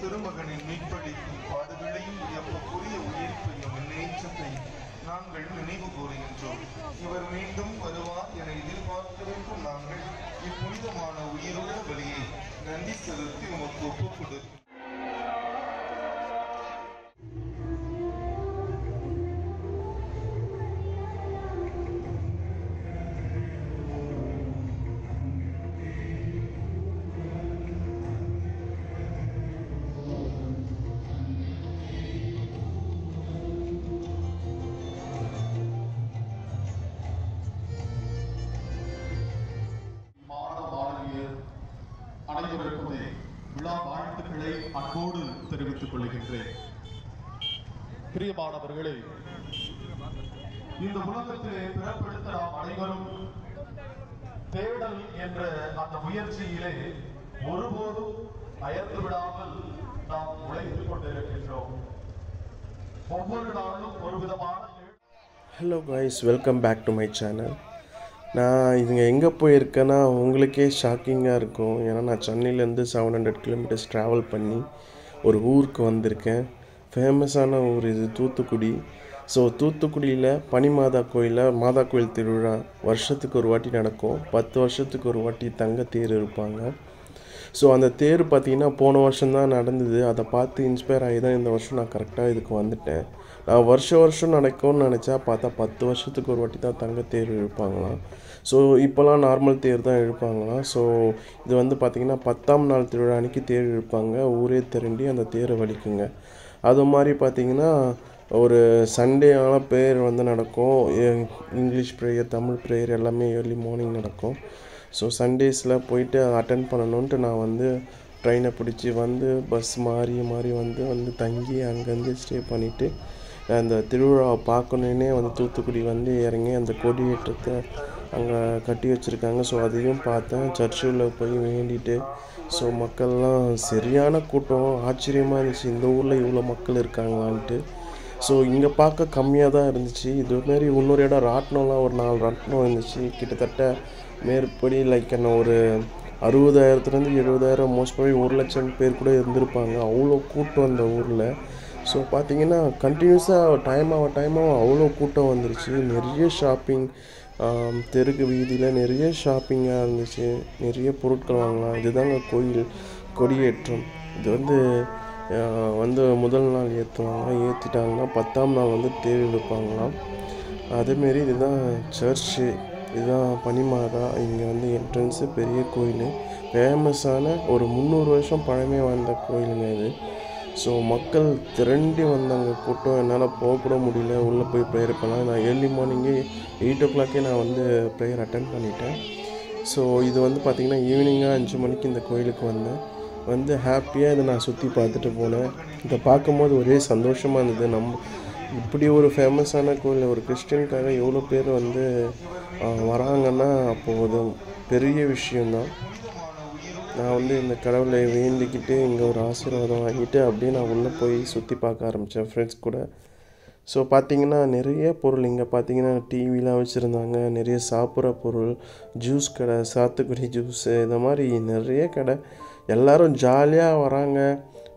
திருமகனின் மீட்பளிக்கும் பாடுகளையும் வியப்புக்குரிய உயிர்ப்பையும் முன்னேற்றத்தை நாங்கள் நினைவு கூறுகின்றோம். இவர் மீண்டும் வருவார் என எதிர்பார்த்திருக்கும் நாங்கள் இப்புனிதமான உயிருள்ள பலியை நன்றி செலுத்தி உமக்கு ஒப்புக் கொடுக்கிறோம். அனைவருக்கும் விழா வாழ்த்துக்களை அன்போடு தெரிவித்துக் கொள்கின்றேன். பிரியமானவர்களே, இந்த உலகத்திலே பிறப்பெடுத்த நாம் அனைவரும் தேடல் என்ற அந்த முயற்சியிலே ஒருபோதும் அயர்ந்து விடாமல் நாம் உழைத்துக் கொண்டிருக்கின்றோம். ஒவ்வொரு நாளும் ஒரு விதமான hello guys, welcome back to my channel. நான் இதுங்க எங்கே போயிருக்கேன்னா உங்களுக்கே ஷாக்கிங்காக இருக்கும். ஏன்னா நான் சென்னையிலேருந்து 700 கிலோமீட்டர்ஸ் ட்ராவல் பண்ணி ஒரு ஊருக்கு வந்திருக்கேன். ஃபேமஸான ஊர் இது, தூத்துக்குடி. ஸோ தூத்துக்குடியில் பனிமாதா கோயிலில் மாதா கோயில் திருவிழா வருஷத்துக்கு ஒரு வாட்டி நடக்கும். 10 வருஷத்துக்கு ஒரு வாட்டி தங்க தேர் இருப்பாங்க. ஸோ அந்த தேர் பார்த்திங்கன்னா போன வருஷம்தான் நடந்தது. அதை பார்த்து இன்ஸ்பயர் ஆகி தான் இந்த வருஷம் நான் கரெக்டாக இதுக்கு வந்துட்டேன். நான் வருஷம் நடக்கும்னு நினச்சா பார்த்தா 10 வருஷத்துக்கு ஒரு வாட்டி தான் தங்க தேர் இழுப்பாங்களாம். ஸோ இப்போலாம் நார்மல் தேர் தான் இழுப்பாங்களாம். ஸோ இது வந்து பார்த்திங்கன்னா 10ஆம் நாள் திருவிழா அன்றைக்கி தேர் இழுப்பாங்க. ஊரே திரண்டி அந்த தேரை வலிக்குங்க. அது மாதிரி பார்த்திங்கன்னா ஒரு சண்டேயான ப்ரேயர் வந்து நடக்கும். இங்கிலீஷ் ப்ரேயர், தமிழ் ப்ரேயர் எல்லாமே ஏர்லி மார்னிங் நடக்கும். ஸோ சண்டேஸில் போயிட்டு அதை அட்டென்ட் பண்ணணுன்ட்டு நான் வந்து ட்ரெயினை பிடிச்சி வந்து பஸ் மாறி வந்து தங்கி அங்கேருந்து ஸ்டே பண்ணிவிட்டு அந்த திருவிழாவை பார்க்கணுன்னே வந்து தூத்துக்குடி வந்து இறங்கி அந்த கொடியேற்றத்தை அங்கே கட்டி வச்சுருக்காங்க. ஸோ அதையும் பார்த்தேன். சர்ச்சில் போய் வேண்டிட்டு ஸோ மக்கள்லாம் சரியான கூட்டம். ஆச்சரியமாக இருந்துச்சு, இந்த ஊரில் இவ்வளோ மக்கள் இருக்காங்களான்ட்டு. ஸோ இங்கே பார்க்க கம்மியாக தான் இருந்துச்சு. இதுமாரி இன்னொரு இடம் ராட்டினம்லாம் ஒரு 4 ராட்டினம் இருந்துச்சு. கிட்டத்தட்ட மேற்படி என்ன ஒரு 60,000 70,000 மோஸ்ட் ப்ராபப்லி 1 லட்சம் பேர் கூட இருந்திருப்பாங்க. அவ்வளோ கூட்டம் அந்த ஊரில். ஸோ பார்த்திங்கன்னா கண்டினியூஸாக டைம் அவ்வளோ கூட்டம் வந்துருச்சு. நிறைய ஷாப்பிங், தெருக்கு வீதியில் நிறைய ஷாப்பிங்காக இருந்துச்சு. நிறைய பொருட்கள் வாங்கலாம். இதுதாங்க கோயில் கொடியேற்றம். இது வந்து முதல் நாள் ஏற்றுவாங்க. ஏற்றிட்டாங்கன்னா 10ஆம் நாள் வந்து தேர் இழுப்பாங்களாம். அதேமாரி இதுதான் சர்ச்சு, இதுதான் பனிமாதா. இங்கே வந்து என்ட்ரன்ஸு, பெரிய கோயில், ஃபேமஸான ஒரு 300 வருஷம் பழமை வாய்ந்த கோயிலுங்க இது. ஸோ மக்கள் திரண்டி வந்தாங்க. கூட்டம் என்னால் போகக்கூட முடியல. உள்ளே போய் ப்ரேயர் பண்ணலாம். நான் ஏர்லி மார்னிங்கே 8 o'clock நான் வந்து ப்ரேயர் அட்டென்ட் பண்ணிட்டேன். ஸோ இது வந்து பார்த்திங்கன்னா ஈவினிங்காக 5 மணிக்கு இந்த கோயிலுக்கு வந்து ஹாப்பியாக இதை நான் சுற்றி பார்த்துட்டு போனேன். இதை பார்க்கும்போது ஒரே சந்தோஷமாக இருந்தது. இப்படி ஒரு ஃபேமஸான கோயில், ஒரு கிறிஸ்டியனுக்காக எவ்வளோ பேர் வந்து வராங்கன்னா அப்போது அது பெரிய விஷயந்தான். நான் வந்து இந்த கடவுளை வேண்டிக்கிட்டு இங்கே ஒரு ஆசீர்வாதம் வாங்கிட்டு அப்படியே நான் உள்ளே போய் சுற்றி பார்க்க ஆரம்பித்தேன் ஃப்ரெண்ட்ஸ் கூட. ஸோ பார்த்திங்கன்னா நிறைய பொருள் இங்கே பார்த்திங்கன்னா டிவிலாம் வச்சுருந்தாங்க. நிறைய சாப்பிட்ற பொருள், ஜூஸ் கடை, சாத்துக்குடி ஜூஸு, இந்த மாதிரி நிறைய கடை. எல்லோரும் ஜாலியாக வராங்க.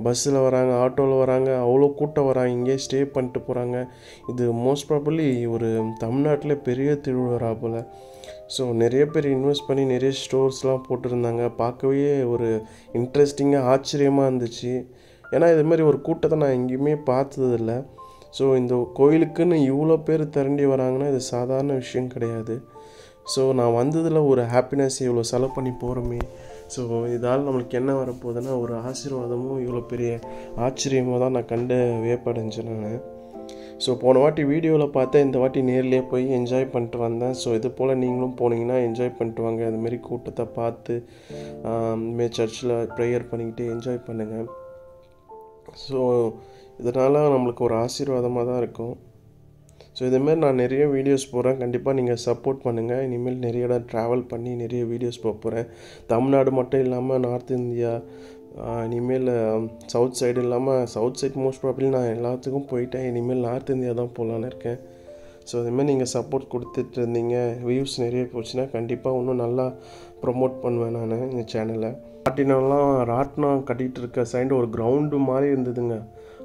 பஸ்ஸில் வராங்க, ஆட்டோவில் வராங்க, அவ்வளோ கூட்டம் வராங்க. இங்கே ஸ்டே பண்ணிட்டு போகிறாங்க. இது மோஸ்ட் ப்ராபப்லி ஒரு தமிழ்நாட்டில் பெரிய திருவிழா போல். ஸோ நிறைய பேர் இன்வெஸ்ட் பண்ணி நிறைய ஸ்டோர்ஸ்லாம் போட்டிருந்தாங்க. பார்க்கவே ஒரு இன்ட்ரெஸ்டிங்காக ஆச்சரியமாக இருந்துச்சு. ஏன்னா இதுமாதிரி ஒரு கூட்டத்தை நான் எங்கேயுமே பார்த்ததில்ல. ஸோ இந்த கோயிலுக்குன்னு இவ்வளோ பேர் திரண்டி வராங்கன்னா இது சாதாரண விஷயம் கிடையாது. ஸோ நான் வந்ததில் ஒரு ஹாப்பினஸ், இவ்வளோ செலவு பண்ணி போகிறோமே. ஸோ இதால் நம்மளுக்கு என்ன வரப்போகுதுன்னா ஒரு ஆசீர்வாதமும் இவ்வளோ பெரிய ஆச்சரியமாக தான் நான் கண்டு வியப்படைஞ்சேன் நான். ஸோ போன வாட்டி வீடியோவில் பார்த்தேன், இந்த வாட்டி நேர்லேயே போய் என்ஜாய் பண்ணிட்டு வந்தேன். ஸோ இது போல் நீங்களும் போனீங்கன்னா என்ஜாய் பண்ணிட்டு வாங்க. அதுமாரி கூட்டத்தை பார்த்து இதுமாரி சர்ச்சில் ப்ரேயர் பண்ணிக்கிட்டு என்ஜாய் பண்ணுங்கள். ஸோ இதனால் நம்மளுக்கு ஒரு ஆசீர்வாதமாக தான் இருக்கும். ஸோ இதேமாரி நான் நிறைய வீடியோஸ் போடுறேன், கண்டிப்பாக நீங்கள் சப்போர்ட் பண்ணுங்கள். இனிமேல் நிறைய இடம் ட்ராவல் பண்ணி நிறைய வீடியோஸ் போகிறேன். தமிழ்நாடு மட்டும் இல்லாமல் நார்த் இந்தியா, இனிமேல் சவுத் சைடு இல்லாமல் சவுத் சைட் மோஸ்ட் ப்ராபப்ளி நான் எல்லாத்துக்கும் போயிட்டேன். இனிமேல் நார்த் இந்தியா தான் போகலான்னு இருக்கேன். ஸோ அதுமாதிரி நீங்கள் சப்போர்ட் கொடுத்துட்டு இருந்தீங்க, வியூஸ் நிறைய போச்சுன்னா கண்டிப்பாக இன்னும் நல்லா ப்ரொமோட் பண்ணுவேன் நான் இந்த சேனலை. ராட்டினம் கட்டிகிட்டு இருக்க சைடு ஒரு கிரவுண்டு மாதிரி இருந்ததுங்க.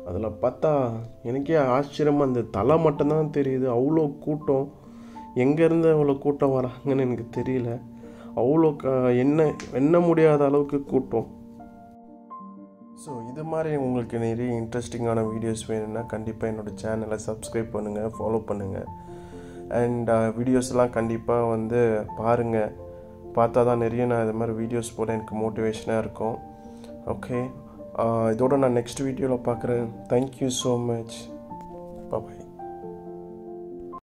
அதில் பார்த்தா எனக்கே ஆச்சரியமாக அந்த தலை மட்டும்தான் தெரியுது. அவ்வளோ கூட்டம், எங்கேருந்து அவ்வளோ கூட்டம் வராங்கன்னு எனக்கு தெரியல. அவ்வளோ எண்ண முடியாத அளவுக்கு கூட்டம். ஸோ இது மாதிரி உங்களுக்கு நிறைய இன்ட்ரெஸ்டிங்கான வீடியோஸ் வேணும்னா கண்டிப்பாக என்னோடய சேனலை சப்ஸ்கிரைப் பண்ணுங்கள், ஃபாலோ பண்ணுங்கள். அண்ட் வீடியோஸ்லாம் கண்டிப்பாக பாருங்கள். பார்த்தா தான் நிறைய நான் இது மாதிரி வீடியோஸ் போட எனக்கு மோட்டிவேஷனாக இருக்கும். ஓகே, இதோட நான் நெக்ஸ்ட் வீடியோவில் பார்க்குறேன். Thank you so much.